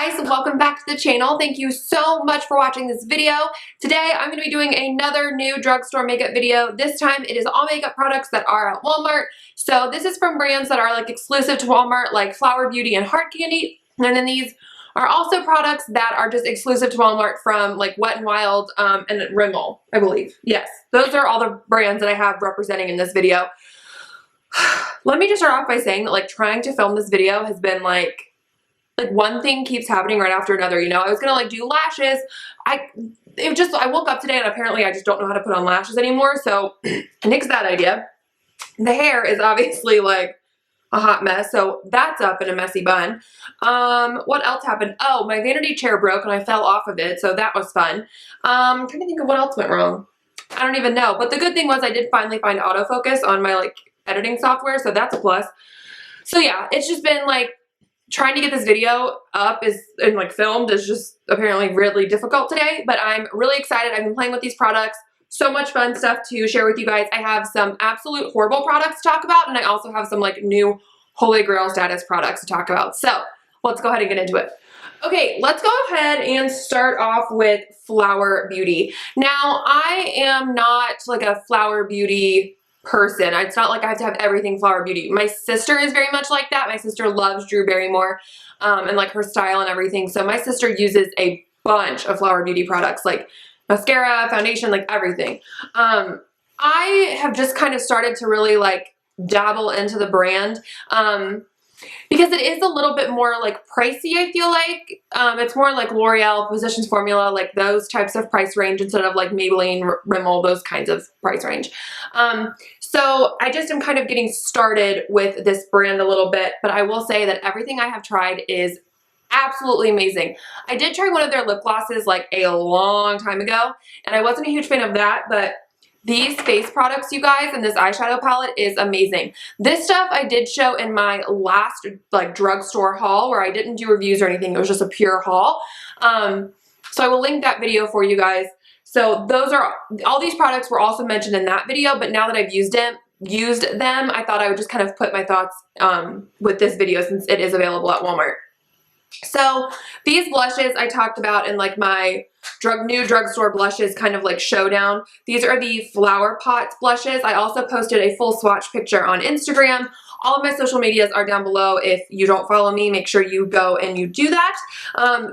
Hey guys, welcome back to the channel. Thank you so much for watching this video. Today I'm going to be doing another new drugstore makeup video. This time it is all makeup products that are at Walmart. So this is from brands that are like exclusive to Walmart, like Flower Beauty and Heart Candy. And then these are also products that are just exclusive to Walmart from like Wet n Wild and Rimmel, I believe. Yes, those are all the brands that I have representing in this video. Let me just start off by saying that like trying to film this video has been like one thing keeps happening right after another, you know. I was gonna like do lashes. I woke up today and apparently I just don't know how to put on lashes anymore, so nix that idea. The hair is obviously like a hot mess, so that's up in a messy bun. What else happened? Oh, my vanity chair broke and I fell off of it, so that was fun. I'm trying to think of what else went wrong. I don't even know, but the good thing was I did finally find autofocus on my like editing software, so that's a plus. So yeah, it's just been like trying to get this video up and like filmed is just apparently really difficult today, but I'm really excited. I've been playing with these products. So much fun stuff to share with you guys. I have some absolute horrible products to talk about, and I also have some like new holy grail status products to talk about. So let's go ahead and get into it. Okay, let's go ahead and start off with Flower Beauty. Now, I am not like a Flower Beauty person. It's not like I have to have everything Flower Beauty. My sister is very much like that. My sister loves Drew Barrymore and like her style and everything. So my sister uses a bunch of Flower Beauty products like mascara, foundation, like everything. I have just kind of started to really like dabble into the brand because it is a little bit more like pricey, I feel like. It's more like L'Oreal, Physicians Formula, like those types of price range instead of like Maybelline, Rimmel, those kinds of price range. So I just am kind of getting started with this brand a little bit, but I will say that everything I have tried is absolutely amazing. I did try one of their lip glosses like a long time ago, and I wasn't a huge fan of that, but these face products, you guys, and this eyeshadow palette is amazing. This stuff I did show in my last like drugstore haul where I didn't do reviews or anything. It was just a pure haul. So I will link that video for you guys. So those are, all these products were also mentioned in that video, but now that I've used them, I thought I would just kind of put my thoughts with this video since it is available at Walmart. So these blushes I talked about in like my new drugstore blushes kind of like showdown. These are the Flower Pots blushes. I also posted a full swatch picture on Instagram. All of my social medias are down below. If you don't follow me, make sure you go and you do that.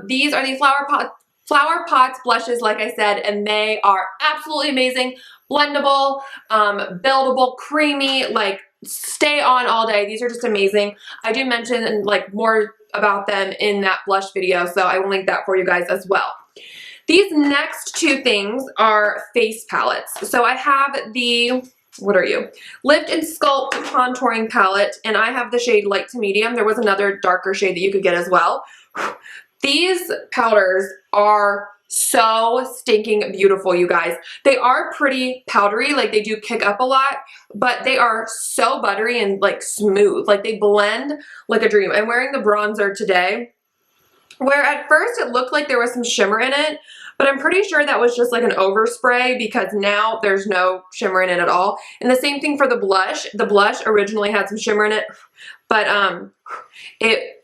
These are the Flower Pots blushes, like I said, and they are absolutely amazing. Blendable, buildable, creamy, like stay on all day. These are just amazing. I do mention like more about them in that blush video, so I will link that for you guys as well. These next two things are face palettes. So I have the, what are you? Lift and Sculpt contouring palette, and I have the shade light to medium. There was another darker shade that you could get as well. These powders are so stinking beautiful, you guys. They are pretty powdery, like they do kick up a lot, but they are so buttery and like smooth. Like they blend like a dream. I'm wearing the bronzer today, where at first it looked like there was some shimmer in it, but I'm pretty sure that was just like an overspray because now there's no shimmer in it at all. And the same thing for the blush. The blush originally had some shimmer in it, but it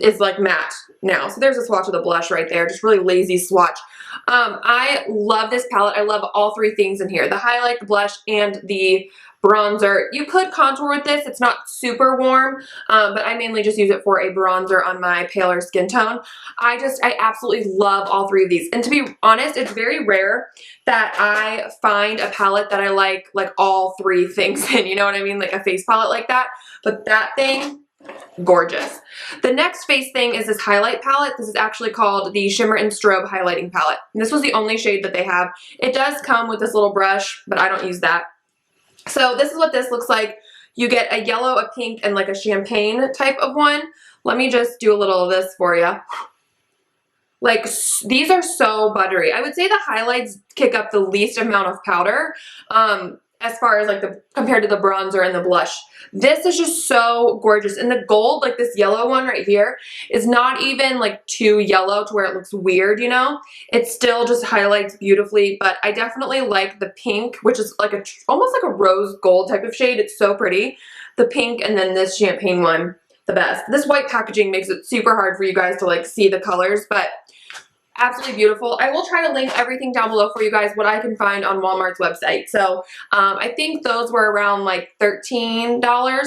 is like matte now. So there's a swatch of the blush right there, just really lazy swatch. I love this palette. I love all three things in here, the highlight, the blush, and the bronzer. You could contour with this. It's not super warm, but I mainly just use it for a bronzer on my paler skin tone. I absolutely love all three of these. And to be honest, it's very rare that I find a palette that I like all three things in, you know what I mean? Like a face palette like that. But that thing, gorgeous. The next face thing is this highlight palette. This is actually called the Shimmer and Strobe highlighting palette. And this was the only shade that they have. It does come with this little brush, but I don't use that. So this is what this looks like. You get a yellow, a pink, and like a champagne type of one. Let me just do a little of this for you. Like, these are so buttery. I would say the highlights kick up the least amount of powder as far as like compared to the bronzer and the blush. This is just so gorgeous. And the gold, like this yellow one right here, is not even like too yellow to where it looks weird, you know? It still just highlights beautifully, but I definitely like the pink, which is like almost like a rose gold type of shade. It's so pretty. The pink and then this champagne one the best. This white packaging makes it super hard for you guys to like see the colors, but absolutely beautiful. I will try to link everything down below for you guys, what I can find on Walmart's website. So I think those were around like $13.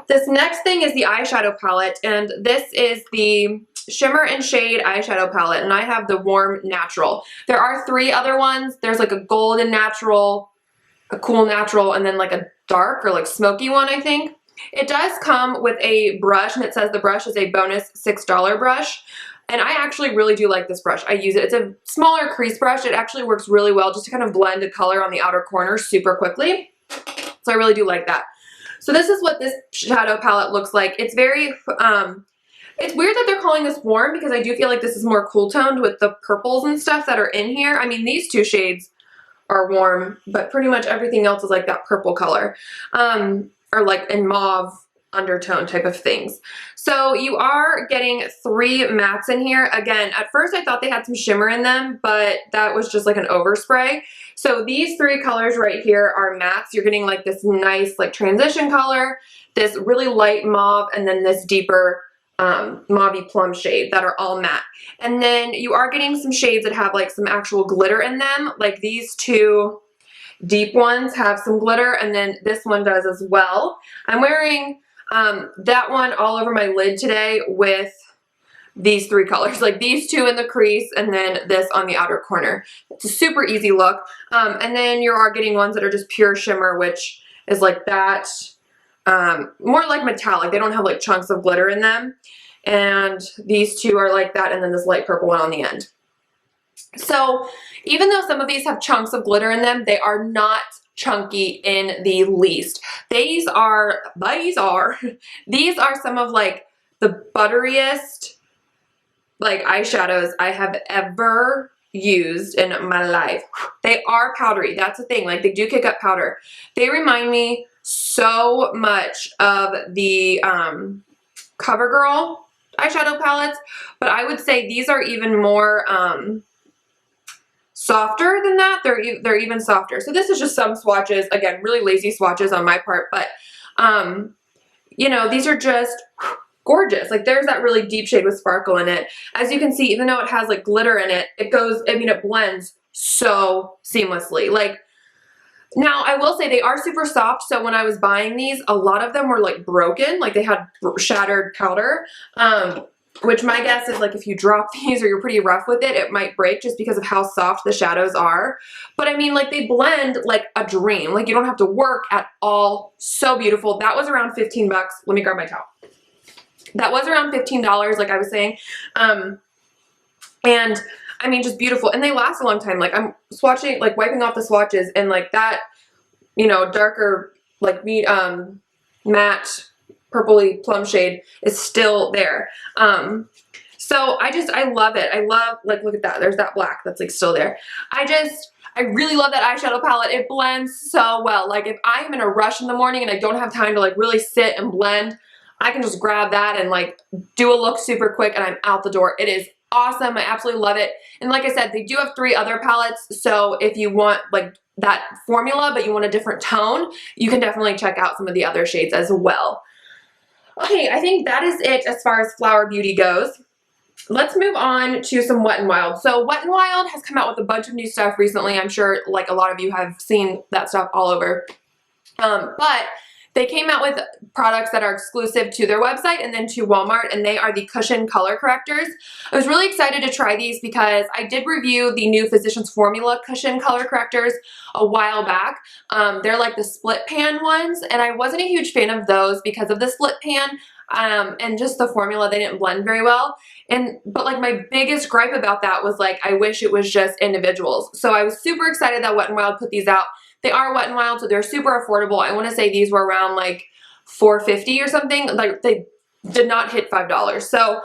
This next thing is the eyeshadow palette, and this is the Shimmer and Shade eyeshadow palette, and I have the Warm Natural. There are 3 other ones. There's like a golden natural, a cool natural, and then like a dark or like smoky one, I think. It does come with a brush, and it says the brush is a bonus $6 brush. And I actually really do like this brush. I use it. It's a smaller crease brush. It actually works really well just to kind of blend a color on the outer corner super quickly. So I really do like that. So this is what this shadow palette looks like. It's very, it's weird that they're calling this warm because I do feel like this is more cool toned with the purples and stuff that are in here. I mean, these 2 shades are warm, but pretty much everything else is like that purple color, or like in mauve undertone type of things. So you are getting 3 mattes in here. Again, at first I thought they had some shimmer in them, but that was just like an overspray. So these 3 colors right here are mattes. You're getting like this nice like transition color, this really light mauve, and then this deeper mauvey plum shade that are all matte. And then you are getting some shades that have like some actual glitter in them. Like these 2 deep ones have some glitter, and then this one does as well. I'm wearing that one all over my lid today with these 3 colors, like these 2 in the crease and then this on the outer corner. It's a super easy look. And then you are getting ones that are just pure shimmer, which is like that, more like metallic. They don't have like chunks of glitter in them. And these 2 are like that, and then this light purple one on the end. So even though some of these have chunks of glitter in them, they are not chunky in the least. These are some of like the butteriest like eyeshadows I have ever used in my life. They are powdery. That's the thing. Like they do kick up powder. They remind me so much of the CoverGirl eyeshadow palettes, but I would say these are even more softer than that. They're even softer. So this is just some swatches. Again, really lazy swatches on my part, but you know, these are just gorgeous. Like there's that really deep shade with sparkle in it. As you can see, even though it has like glitter in it, it goes, I mean, it blends so seamlessly. Like now I will say they are super soft. So when I was buying these, a lot of them were like broken, like they had shattered powder. Which my guess is like if you drop these or you're pretty rough with it, it might break just because of how soft the shadows are. But I mean, like they blend like a dream. Like you don't have to work at all. So beautiful. That was around 15 bucks. Let me grab my towel. That was around $15, like I was saying. And I mean, just beautiful. And they last a long time. Like I'm swatching, like wiping off the swatches, and like that, you know, darker, like matte purpley plum shade is still there. So I love it. I love, like, look at that. There's that black that's like still there. I really love that eyeshadow palette. It blends so well. Like if I'm in a rush in the morning and I don't have time to like really sit and blend, I can just grab that and like do a look super quick and I'm out the door. It is awesome. I absolutely love it. And like I said, they do have 3 other palettes. So if you want like that formula, but you want a different tone, you can definitely check out some of the other shades as well. Okay, I think that is it as far as Flower Beauty goes. Let's move on to some Wet n Wild. So Wet n Wild has come out with a bunch of new stuff recently. I'm sure like a lot of you have seen that stuff all over. But they came out with products that are exclusive to their website and then to Walmart, and they are the Cushion Color Correctors. I was really excited to try these because I did review the new Physicians Formula Cushion Color Correctors a while back. They're like the split pan ones, and I wasn't a huge fan of those because of the split pan and just the formula. They didn't blend very well. But like my biggest gripe about that was like, I wish it was just individuals. So I was super excited that Wet n Wild put these out. They are Wet n Wild, so they're super affordable. I want to say these were around like $4.50 or something. Like they did not hit $5. So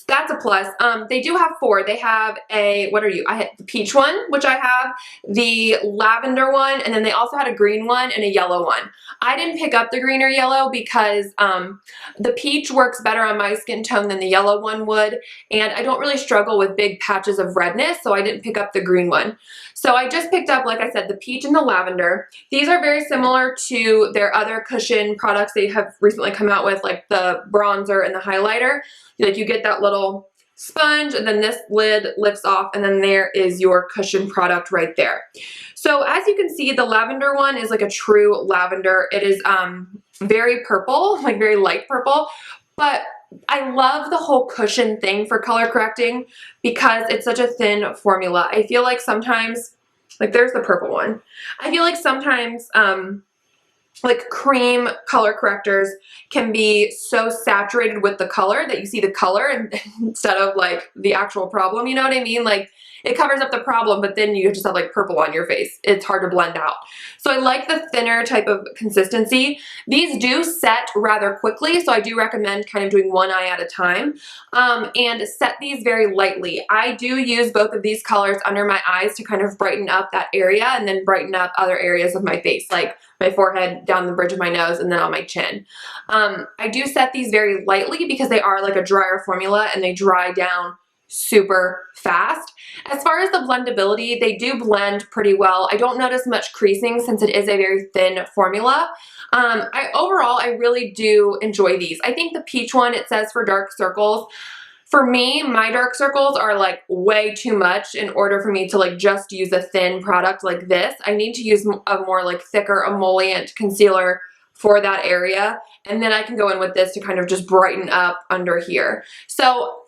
that's a plus. They do have 4. They have a, what are you? I had the peach one, which I have, the lavender one, and then they also had a green one and a yellow one. I didn't pick up the green or yellow because the peach works better on my skin tone than the yellow one would, and I don't really struggle with big patches of redness, so I didn't pick up the green one. So So I just picked up, like I said, the peach and the lavender. These are very similar to their other cushion products they have recently come out with, like the bronzer and the highlighter. Like you get that little sponge and then this lid lifts off and then there is your cushion product right there. So as you can see, the lavender one is like a true lavender. It is very purple, like very light purple, but I love the whole cushion thing for color correcting because it's such a thin formula. I feel like sometimes, like there's the purple one, I feel like sometimes like cream color correctors can be so saturated with the color that you see the color instead of like the actual problem, you know what I mean? Like it covers up the problem, but then you just have like purple on your face. It's hard to blend out. So I like the thinner type of consistency. These do set rather quickly, so I do recommend kind of doing one eye at a time and set these very lightly. I do use both of these colors under my eyes to kind of brighten up that area and then brighten up other areas of my face, like my forehead, down the bridge of my nose, and then on my chin. I do set these very lightly because they are like a drier formula and they dry down super fast. As far as the blendability, they do blend pretty well. I don't notice much creasing since it is a very thin formula. Overall, I really do enjoy these. I think the peach one, it says for dark circles. For me, my dark circles are like way too much in order for me to like just use a thin product like this. I need to use a more like thicker emollient concealer for that area. And then I can go in with this to kind of just brighten up under here. So,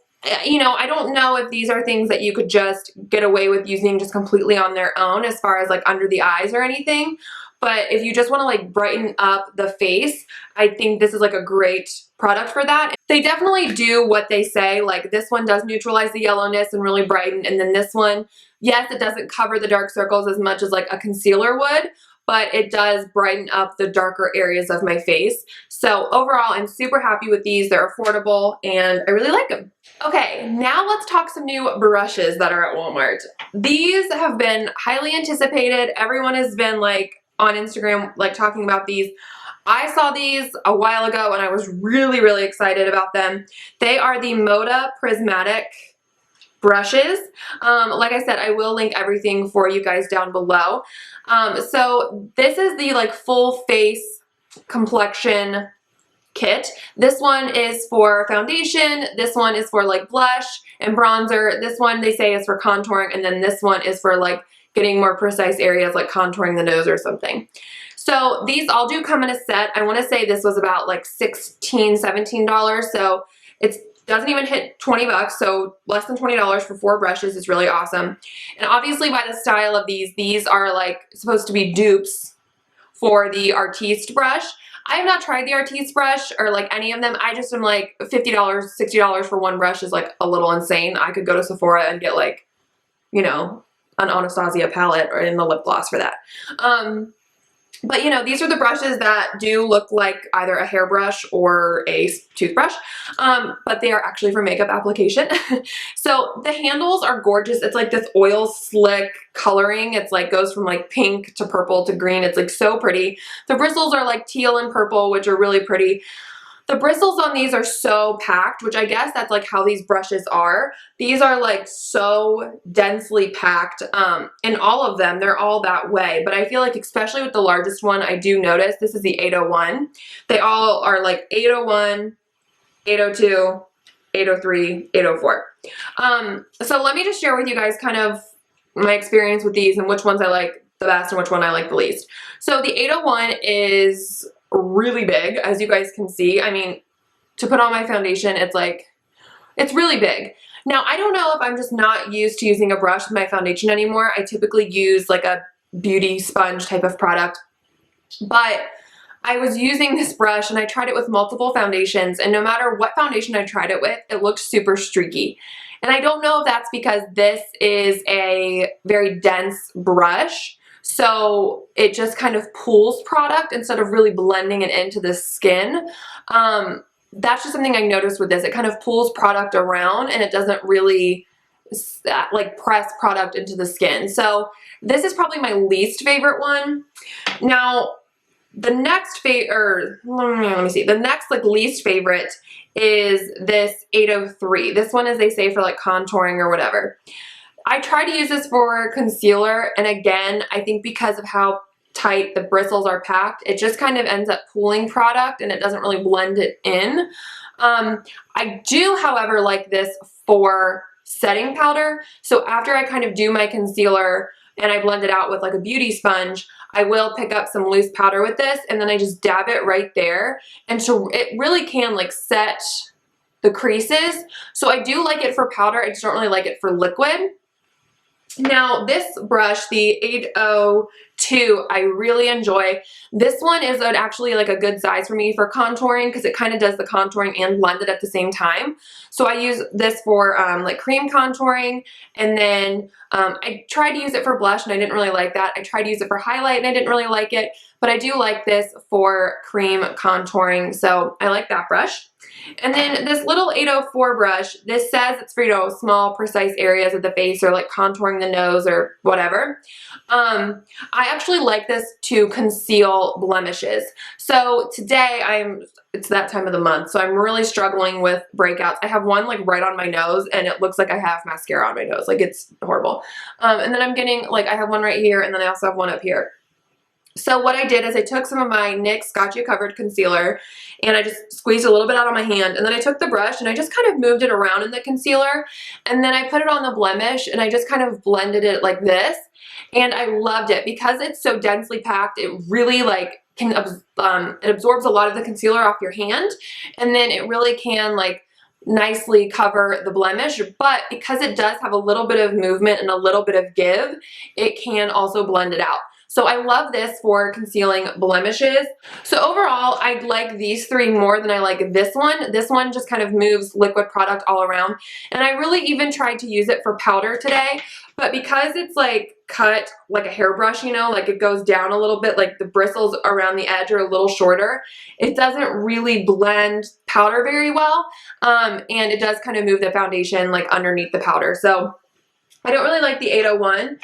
you know, I don't know if these are things that you could just get away with using just completely on their own as far as like under the eyes or anything. But if you just want to like brighten up the face, I think this is like a great product for that. They definitely do what they say. Like this one does neutralize the yellowness and really brighten. And then this one, yes, it doesn't cover the dark circles as much as like a concealer would, but it does brighten up the darker areas of my face. So overall, I'm super happy with these. They're affordable and I really like them. Okay, now let's talk some new brushes that are at Walmart. These have been highly anticipated. Everyone has been like on Instagram, like talking about these. I saw these a while ago and I was really, really excited about them. They are the Moda Prismatic brushes. Like I said, I will link everything for you guys down below. So this is the like full face complexion kit. This one is for foundation. This one is for like blush and bronzer. This one they say is for contouring, and then this one is for like getting more precise areas like contouring the nose or something. So these all do come in a set. I want to say this was about like $16, $17. So it doesn't even hit 20 bucks. So less than $20 for 4 brushes is really awesome. And obviously by the style of these are like supposed to be dupes for the Artiste brush. I have not tried the Artiste brush or like any of them. I just am like $50, $60 for one brush is like a little insane. I could go to Sephora and get like, you know, an Anastasia palette or in the lip gloss for that. But you know, these are the brushes that do look like either a hairbrush or a toothbrush, but they are actually for makeup application. So the handles are gorgeous. It's like this oil slick coloring. It's like goes from like pink to purple to green. It's like so pretty. The bristles are like teal and purple, which are really pretty. The bristles on these are so packed, which I guess that's like how these brushes are. These are like so densely packed, and all of them, they're all that way. But I feel like especially with the largest one, I do notice, this is the 801. They all are like 801, 802, 803, 804. So let me just share with you guys kind of my experience with these and which ones I like the best and which one I like the least. So the 801 is really big, as you guys can see. I mean, to put on my foundation, it's like, it's really big. Now, I don't know if I'm just not used to using a brush with my foundation anymore. I typically use like a beauty sponge type of product, but I was using this brush and I tried it with multiple foundations, and no matter what foundation I tried it with, it looked super streaky. And I don't know if that's because this is a very dense brush, so it just kind of pulls product instead of really blending it into the skin. That's just something I noticed with this. It kind of pulls product around and it doesn't really like press product into the skin. So this is probably my least favorite one. Now, the next the next like least favorite is this 803. This one is, they say, for like contouring or whatever. I try to use this for concealer, and again, I think because of how tight the bristles are packed, it just kind of ends up pooling product and it doesn't really blend it in. I do, however, like this for setting powder. So after I kind of do my concealer and I blend it out with like a beauty sponge, I will pick up some loose powder with this and then I just dab it right there. And so it really can like set the creases. So I do like it for powder. I just don't really like it for liquid. Now this brush, the 802, I really enjoy. This one is actually like a good size for me for contouring because it kind of does the contouring and blend it at the same time. So I use this for like cream contouring, and then I tried to use it for blush and I didn't really like that. I tried to use it for highlight and I didn't really like it, but I do like this for cream contouring, so I like that brush. And then this little 804 brush, this says it's for, you know, small precise areas of the face or like contouring the nose or whatever. I actually like this to conceal blemishes. So today it's that time of the month, so I'm really struggling with breakouts. I have one like right on my nose and it looks like I have mascara on my nose. Like it's horrible. And then I'm getting like, I have one right here and then I also have one up here. So what I did is I took some of my NYX Scotchy Covered Concealer and I just squeezed a little bit out on my hand, and then I took the brush and I just kind of moved it around in the concealer, and then I put it on the blemish and I just kind of blended it like this, and I loved it because it's so densely packed. It really like can it absorbs a lot of the concealer off your hand, and then it really can like nicely cover the blemish, but because it does have a little bit of movement and a little bit of give, it can also blend it out. So I love this for concealing blemishes. So overall, I like these three more than I like this one. This one just kind of moves liquid product all around. And I really even tried to use it for powder today, but because it's like cut like a hairbrush, you know, like it goes down a little bit, like the bristles around the edge are a little shorter, it doesn't really blend powder very well. And it does kind of move the foundation like underneath the powder. So I don't really like the 801,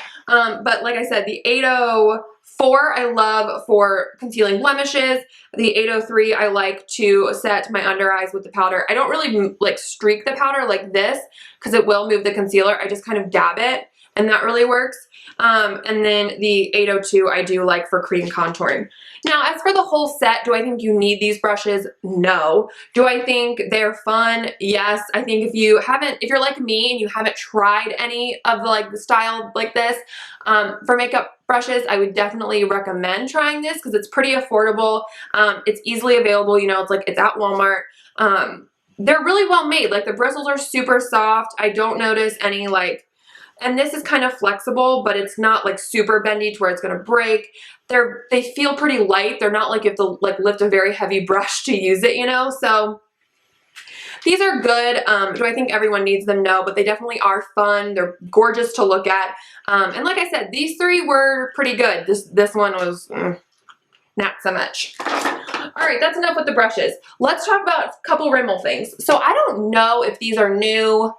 but like I said, the 804 I love for concealing blemishes. The 803 I like to set my under eyes with the powder. I don't really like streak the powder like this because it will move the concealer. I just kind of dab it, and that really works. And then the 802 I do like for cream contouring. Now, as for the whole set, do I think you need these brushes? No. Do I think they're fun? Yes. I think if you're like me and you haven't tried any of the style like this for makeup brushes, I would definitely recommend trying this because it's pretty affordable. It's easily available. You know, it's at Walmart. They're really well made. Like the bristles are super soft. I don't notice any like, and this is kind of flexible, but it's not like super bendy to where it's going to break. They feel pretty light. They're not like you have to like lift a very heavy brush to use it, you know? So these are good. Do I think everyone needs them? No, but they definitely are fun. They're gorgeous to look at. And like I said, these three were pretty good. This one was not so much. All right, that's enough with the brushes. Let's talk about a couple Rimmel things. So I don't know if these are new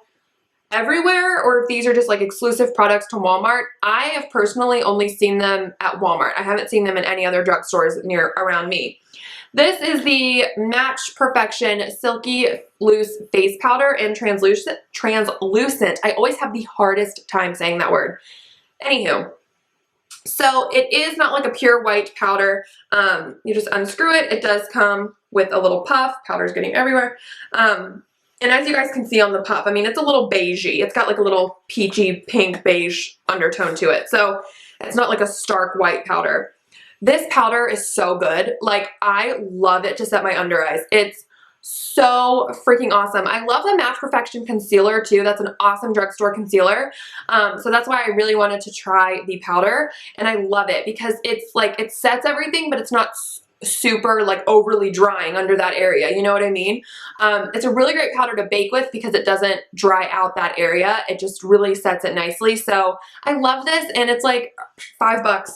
everywhere or if these are just like exclusive products to Walmart. I have personally only seen them at Walmart. I haven't seen them in any other drugstores around me. This is the Match Perfection Silky Loose Face Powder in translucent. I always have the hardest time saying that word. Anywho, so it is not like a pure white powder. You just unscrew it. It does come with a little puff. Powder's getting everywhere. And as you guys can see on the puff, I mean, it's a little beigey. It's got like a little peachy pink beige undertone to it. So it's not like a stark white powder. This powder is so good. Like, I love it to set my under eyes. It's so freaking awesome. I love the Match Perfection concealer too. That's an awesome drugstore concealer. So that's why I really wanted to try the powder, and I love it because it's like, it sets everything, but it's not super like overly drying under that area, you know what I mean? It's a really great powder to bake with because it doesn't dry out that area. It just really sets it nicely. So I love this, and it's like $5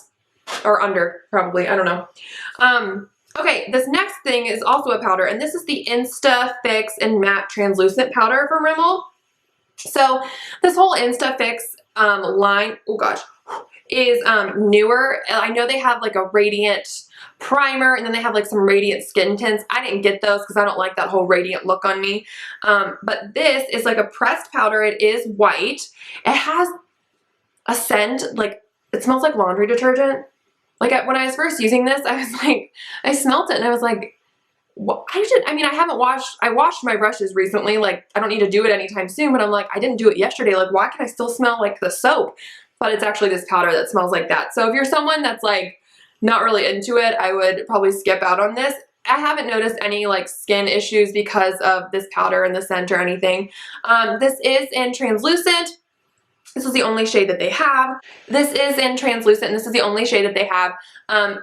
or under, probably, I don't know. Okay, this next thing is also a powder, and this is the Insta Fix and Matte Translucent Powder from Rimmel. So this whole Insta Fix line, oh gosh, is newer. I know they have like a radiant primer, and then they have like some radiant skin tints. I didn't get those because I don't like that whole radiant look on me. But this is like a pressed powder. It is white. It has a scent, like it smells like laundry detergent. Like when I was first using this, I was like, I smelled it and I was like, well, I mean, I washed my brushes recently, like I don't need to do it anytime soon, but I'm like, I didn't do it yesterday, like why can I still smell like the soap? But it's actually this powder that smells like that. So if you're someone that's like not really into it, I would probably skip out on this. I haven't noticed any like skin issues because of this powder and the scent or anything. This is in translucent. This is the only shade that they have. This is in translucent and this is the only shade that they have.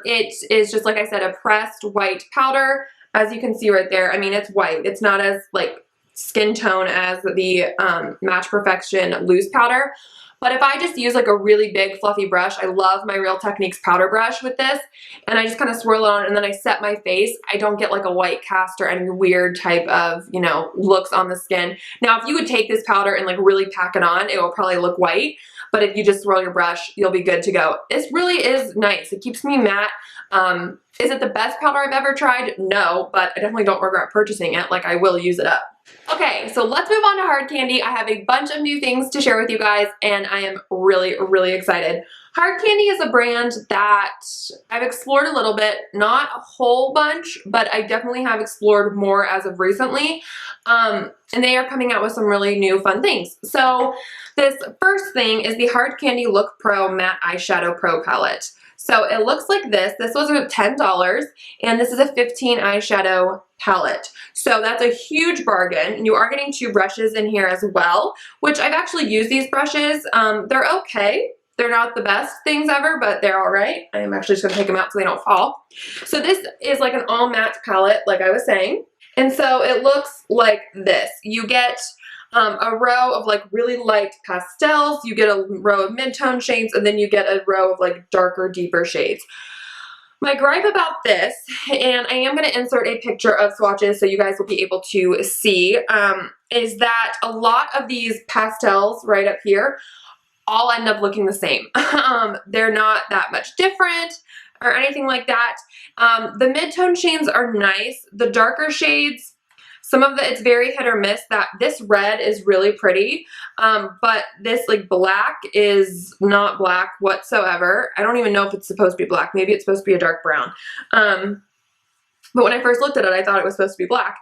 It is just, like I said, a pressed white powder. As you can see right there, I mean, it's white. It's not as like skin tone as the Match Perfection loose powder. But if I just use like a really big fluffy brush, I love my Real Techniques powder brush with this, and I just kind of swirl it on and then I set my face, I don't get like a white cast or any weird type of, you know, looks on the skin. Now, if you would take this powder and like really pack it on, it will probably look white, but if you just swirl your brush, you'll be good to go. This really is nice. It keeps me matte. Is it the best powder I've ever tried? No, but I definitely don't regret purchasing it. Like, I will use it up. Okay, so let's move on to hard candy. I have a bunch of new things to share with you guys, and I am really, really excited. Hard Candy is a brand that I've explored a little bit, not a whole bunch, but I definitely have explored more as of recently, and they are coming out with some really new fun things. So this first thing is the Hard Candy Look Pro Matte Eyeshadow Pro Palette. So it looks like this. This was $10, and this is a 15 eyeshadow palette. So that's a huge bargain. You are getting 2 brushes in here as well, which I've actually used these brushes. They're okay. They're not the best things ever, but they're all right. I'm actually just gonna take them out so they don't fall. So this is like an all matte palette, like I was saying. And so it looks like this. You get a row of like really light pastels, you get a row of mid-tone shades, and then you get a row of like darker, deeper shades. My gripe about this, and I am going to insert a picture of swatches so you guys will be able to see, is that a lot of these pastels right up here all end up looking the same. They're not that much different or anything like that. The mid-tone shades are nice. The darker shades, some of it's very hit or miss. That this red is really pretty, but this like black is not black whatsoever. I don't even know if it's supposed to be black. Maybe it's supposed to be a dark brown. But when I first looked at it, I thought it was supposed to be black.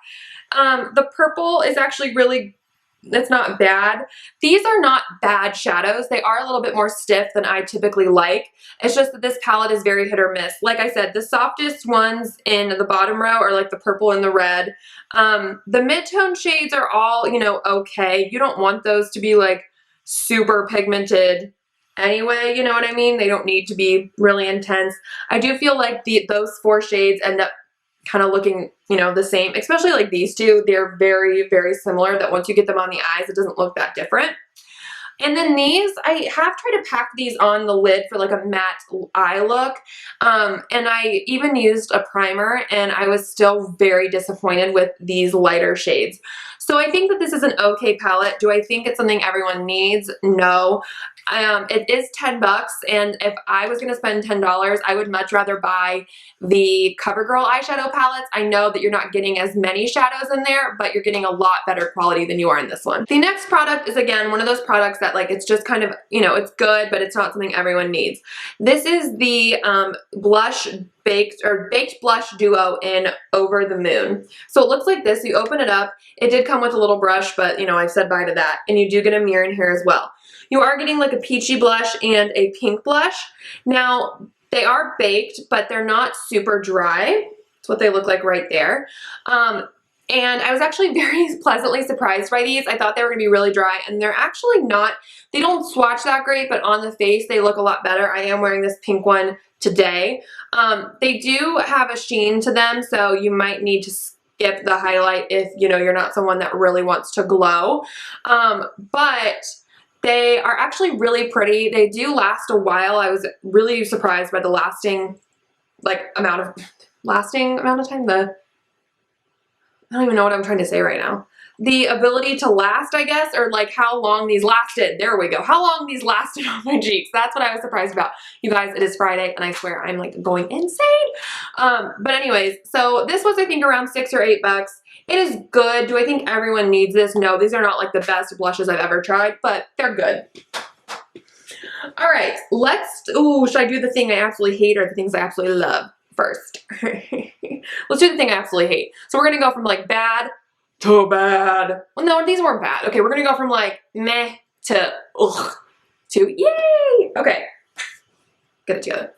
The purple is actually really, it's not bad. These are not bad shadows. They are a little bit more stiff than I typically like. It's just that this palette is very hit or miss. Like I said, the softest ones in the bottom row are like the purple and the red. The mid-tone shades are all, you know, okay. You don't want those to be like super pigmented anyway, you know what I mean? They don't need to be really intense. I do feel like those 4 shades end up kind of looking, you know, the same, especially like these two. They're very, very similar, that once you get them on the eyes, it doesn't look that different. And then these, I have tried to pack these on the lid for like a matte eye look. And I even used a primer and I was still very disappointed with these lighter shades. So I think that this is an okay palette. Do I think it's something everyone needs? No. It is $10, and if I was going to spend $10, I would much rather buy the CoverGirl eyeshadow palettes. I know that you're not getting as many shadows in there, but you're getting a lot better quality than you are in this one. The next product is, again, one of those products that like it's just kind of, you know, it's good, but it's not something everyone needs. This is the Baked Blush Duo in Over the Moon. So it looks like this. You open it up. It did come with a little brush, but you know, I said bye to that. And you do get a mirror in here as well. You are getting like a peachy blush and a pink blush. Now, they are baked, but they're not super dry. That's what they look like right there. And I was actually very pleasantly surprised by these. I thought they were going to be really dry, and they're actually not. They don't swatch that great, but on the face, they look a lot better. I am wearing this pink one today. They do have a sheen to them, so you might need to skip the highlight if, you know, you're not someone that really wants to glow. But they are actually really pretty. They do last a while. I was really surprised by the lasting amount of time. I don't even know what I'm trying to say right now. The ability to last, I guess, or like how long these lasted. There we go. How long these lasted on my cheeks. That's what I was surprised about. You guys, it is Friday, and I swear I'm like going insane. But anyways, so this was, I think, around $6 or $8. It is good. Do I think everyone needs this? No, these are not like the best blushes I've ever tried, but they're good. All right, should I do the thing I absolutely hate or the things I absolutely love first? Let's do the thing I absolutely hate. So we're gonna go from like bad to bad. Well, no, these weren't bad. Okay, we're gonna go from like meh to ugh to yay. Okay, get it together.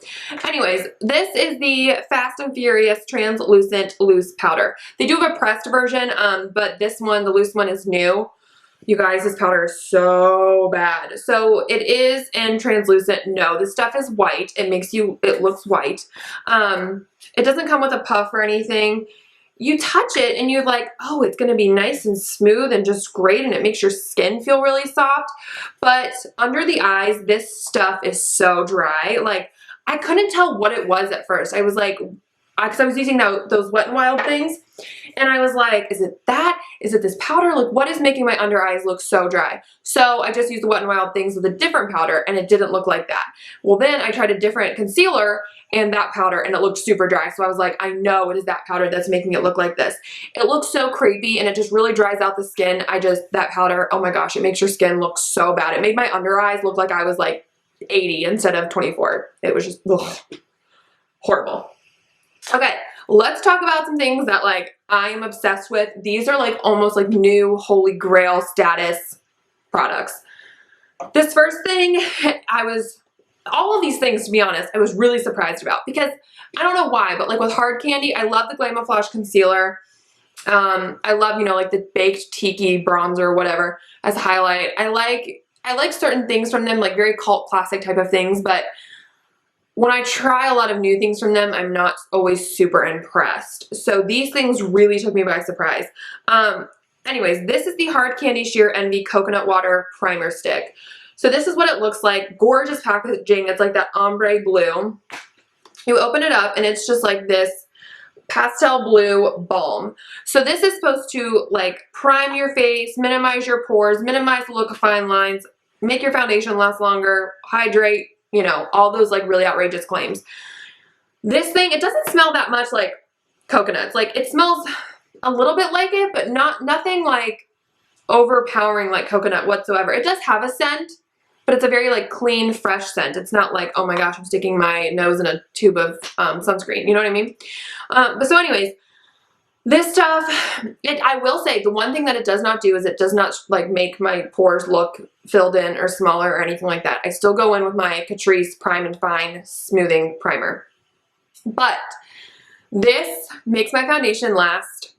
Anyways, this is the Fast and Furious Translucent Loose Powder. They do have a pressed version, but this one, the loose one, is new. You guys, this powder is so bad. So it is in translucent. No, this stuff is white. It looks white. It doesn't come with a puff or anything. You touch it and you're like, oh, it's gonna be nice and smooth and just great, and it makes your skin feel really soft. But under the eyes, this stuff is so dry. Like, I couldn't tell what it was at first. I was like, because I was using those Wet n Wild things, and I was like, is it that? Is it this powder? Like, what is making my under eyes look so dry? So I just used the Wet n Wild things with a different powder, and it didn't look like that. Well, then I tried a different concealer and that powder, and it looked super dry. So I was like, I know it is that powder that's making it look like this. It looks so crepey, and it just really dries out the skin. That powder, oh my gosh, it makes your skin look so bad. It made my under eyes look like I was like 80 instead of 24. It was just ugh, horrible. Okay, let's talk about some things that like I am obsessed with. These are like almost like new holy grail status products. This first thing, all of these things, to be honest, I was really surprised about because I don't know why, but like with hard candy, I love the Glamouflage concealer. I love, you know, like the baked tiki bronzer or whatever as a highlight. I like certain things from them, like very cult classic type of things, but when I try a lot of new things from them, I'm not always super impressed. So these things really took me by surprise. Anyways, this is the Hard Candy Sheer Envy Coconut Water Primer Stick. So this is what it looks like. Gorgeous packaging. It's like that ombre blue. You open it up and it's just like this pastel blue balm. So this is supposed to like prime your face, minimize your pores, minimize the look of fine lines, make your foundation last longer, hydrate, you know, all those like really outrageous claims. This thing, it doesn't smell that much like coconuts. Like it smells a little bit like it, but nothing like overpowering like coconut whatsoever. It does have a scent, but it's a very like clean, fresh scent. It's not like, oh my gosh, I'm sticking my nose in a tube of sunscreen. You know what I mean? But so anyways, this stuff, I will say the one thing that it does not do is it does not like make my pores look filled in or smaller or anything like that. I still go in with my Catrice Prime and Fine Smoothing Primer. But this makes my foundation last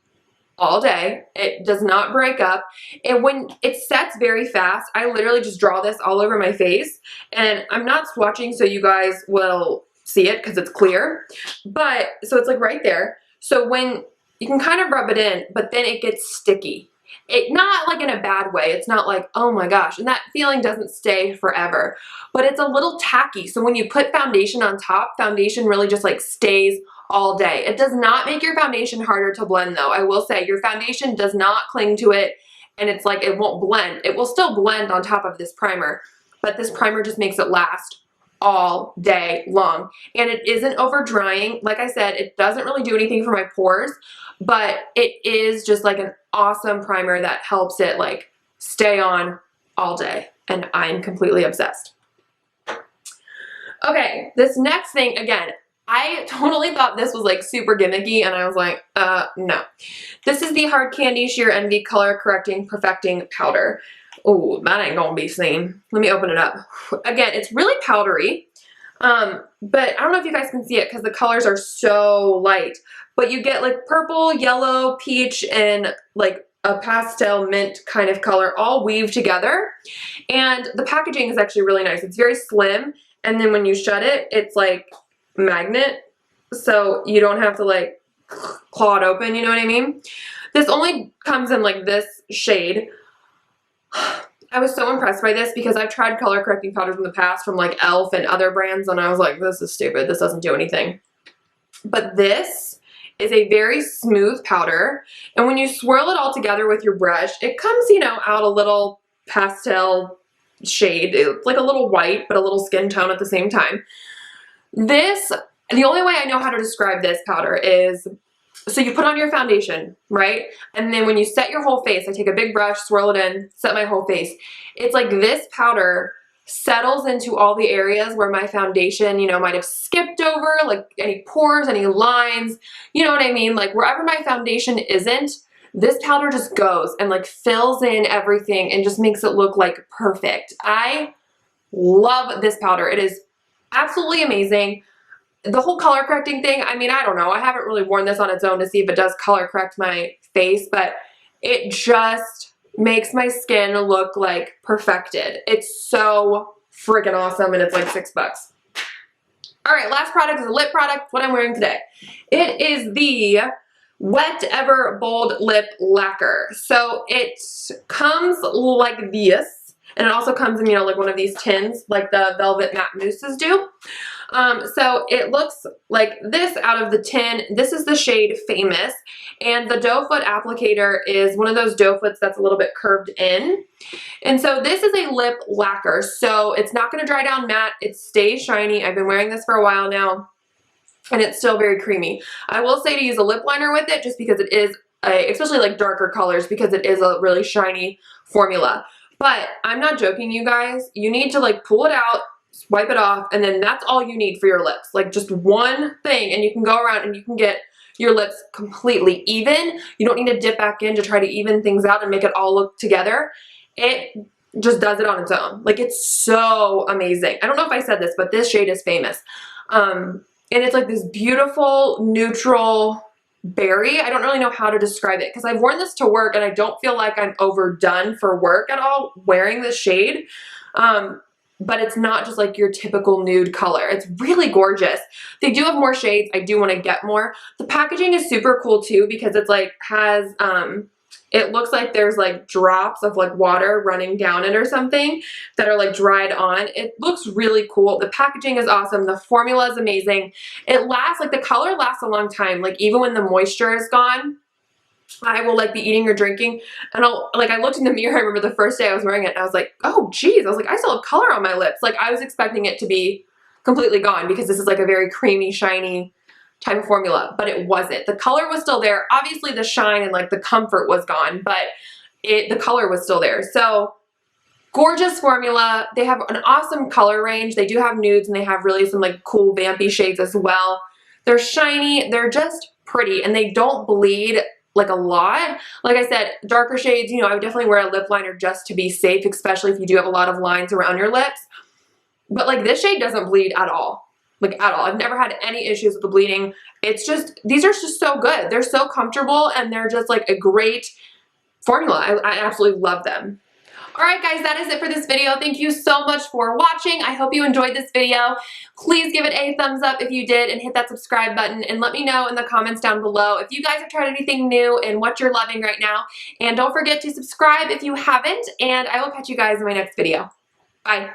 all day. It does not break up. And when it sets very fast, I literally just draw this all over my face. And I'm not swatching so you guys will see it because it's clear. But, so it's like right there. So when you can kind of rub it in, but then it gets sticky. Not like in a bad way. It's not like, oh my gosh, and that feeling doesn't stay forever, but it's a little tacky. So when you put foundation on top, foundation really just like stays all day. It does not make your foundation harder to blend though. I will say your foundation does not cling to it and it's like it won't blend. It will still blend on top of this primer, but this primer just makes it last all day long. And it isn't over drying. Like I said, it doesn't really do anything for my pores, but it is just like an awesome primer that helps it like stay on all day. And I'm completely obsessed. Okay, this next thing, again, I totally thought this was like super gimmicky and I was like, no. This is the Hard Candy Sheer Envy Color Correcting Perfecting Powder. Oh, that ain't gonna be seen. Let me open it up. Again, it's really powdery, but I don't know if you guys can see it because the colors are so light, but you get like purple, yellow, peach, and like a pastel mint kind of color all weaved together. And the packaging is actually really nice. It's very slim, and then when you shut it, it's like magnet, so you don't have to like claw it open, you know what I mean? This only comes in like this shade. I was so impressed by this because I've tried color correcting powders in the past from like e.l.f. and other brands and I was like, this is stupid. This doesn't do anything. But this is a very smooth powder, and when you swirl it all together with your brush, it comes, you know, out a little pastel shade. It's like a little white, but a little skin tone at the same time. The only way I know how to describe this powder is, so you put on your foundation, right? And then when you set your whole face, I take a big brush, swirl it in, set my whole face. It's like this powder settles into all the areas where my foundation, you know, might have skipped over, like any pores, any lines, you know what I mean? Like wherever my foundation isn't, this powder just goes and like fills in everything and just makes it look like perfect. I love this powder. It is absolutely amazing. The whole color correcting thing, I mean, I don't know. I haven't really worn this on its own to see if it does color correct my face, but it just makes my skin look like perfected. It's so freaking awesome, and it's like $6. All right, last product is a lip product, what I'm wearing today. It is the Wet Ever Bold Lip Lacquer. So it comes like this, and it also comes in, you know, like one of these tins, like the Velvet Matte Mousses do. So it looks like this out of the tin. This is the shade Famous, and the doe foot applicator is one of those doe foots that's a little bit curved in. And so this is a lip lacquer, so it's not going to dry down matte. It stays shiny. I've been wearing this for a while now, and it's still very creamy. I will say to use a lip liner with it just because it is, especially like darker colors, because it is a really shiny formula. But I'm not joking, you guys. You need to like pull it out, wipe it off, and then that's all you need for your lips. Like just one thing, and you can go around and you can get your lips completely even. You don't need to dip back in to try to even things out and make it all look together. It just does it on its own. Like it's so amazing. I don't know if I said this, but this shade is Famous. And it's like this beautiful neutral berry. I don't really know how to describe it because I've worn this to work and I don't feel like I'm overdone for work at all wearing this shade. But it's not just like your typical nude color. It's really gorgeous. They do have more shades. I do want to get more. The packaging is super cool too because it's like has, it looks like there's like drops of like water running down it or something that are like dried on. It looks really cool. The packaging is awesome. The formula is amazing. It lasts, like the color lasts a long time. Like even when the moisture is gone, I will like be eating or drinking and I looked in the mirror. I remember the first day I was wearing it and I was like, oh geez, I was like, I still have color on my lips. Like I was expecting it to be completely gone because this is like a very creamy, shiny type of formula, but it wasn't. The color was still there. Obviously the shine and like the comfort was gone, but the color was still there. So gorgeous formula. They have an awesome color range. They do have nudes and they have really some like cool vampy shades as well. They're shiny. They're just pretty and they don't bleed like a lot. Like I said, darker shades, you know, I would definitely wear a lip liner just to be safe, especially if you do have a lot of lines around your lips. But like this shade doesn't bleed at all. Like at all. I've never had any issues with the bleeding. It's just, these are just so good. They're so comfortable and they're just like a great formula. I absolutely love them. Alright guys, that is it for this video. Thank you so much for watching. I hope you enjoyed this video. Please give it a thumbs up if you did and hit that subscribe button and let me know in the comments down below if you guys have tried anything new and what you're loving right now. And don't forget to subscribe if you haven't, and I will catch you guys in my next video. Bye.